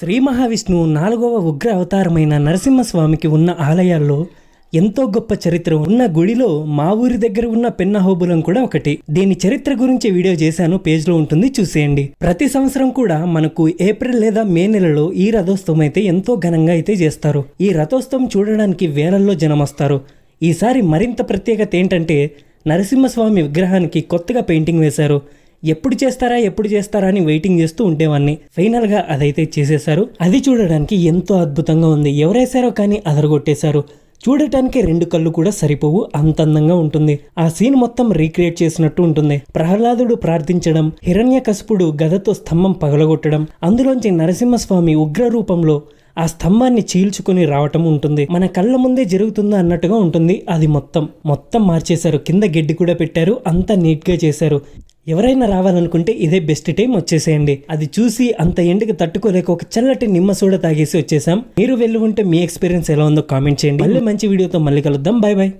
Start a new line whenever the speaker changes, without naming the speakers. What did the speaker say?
శ్రీ మహావిష్ణువు 4వ ఉగ్ర అవతారమైన నరసింహస్వామికి ఉన్న ఆలయాల్లో ఎంతో గొప్ప చరిత్ర ఉన్న గుడిలో మా ఊరి దగ్గర ఉన్న పెన్నహోబులం కూడా ఒకటి. దీని చరిత్ర గురించి వీడియో చేశాను, పేజ్లో ఉంటుంది, చూసేయండి. ప్రతి సంవత్సరం కూడా మనకు ఏప్రిల్ లేదా మే నెలలో ఈ రథోత్సవం అయితే ఎంతో ఘనంగా అయితే చేస్తారు. ఈ రథోత్సవం చూడడానికి వేలల్లో జనం వస్తారు. ఈసారి మరింత ప్రత్యేకత ఏంటంటే నరసింహస్వామి విగ్రహానికి కొత్తగా పెయింటింగ్ వేశారు. ఎప్పుడు చేస్తారా అని వెయిటింగ్ చేస్తూ ఉండేవాడిని. ఫైనల్ గా అదైతే చేసేశారు. అది చూడడానికి ఎంతో అద్భుతంగా ఉంది. ఎవరేశారో కానీ అదరగొట్టేశారు. చూడటానికి 2 కళ్ళు కూడా సరిపోవు, అంత అందంగా ఉంటుంది. ఆ సీన్ మొత్తం రీక్రియేట్ చేసినట్టు ఉంటుంది. ప్రహ్లాదుడు ప్రార్థించడం, హిరణ్యకశిపుడు గదతో స్తంభం పగలగొట్టడం, అందులోంచి నరసింహస్వామి ఉగ్ర రూపంలో ఆ స్తంభాన్ని చీల్చుకుని రావటం ఉంటుంది. మన కళ్ళ ముందే జరుగుతుందా అన్నట్టుగా ఉంటుంది. అది మొత్తం మార్చేశారు. కింద గడ్డి కూడా పెట్టారు. అంతా నీట్ గా చేశారు. ఎవరైనా రావాలనుకుంటే ఇదే బెస్ట్ టైం, వచ్చేసేయండి. అది చూసి అంత ఎండకి తట్టుకోలేక ఒక చల్లటి నిమ్మ సోడా తాగేసి వచ్చేసాం. మీరు వెళ్ళి ఉంటే మీ ఎక్స్పీరియన్స్ ఎలా ఉందో కామెంట్ చేయండి. మళ్ళీ మంచి వీడియోతో మళ్ళీ కలుద్దాం. Bye bye.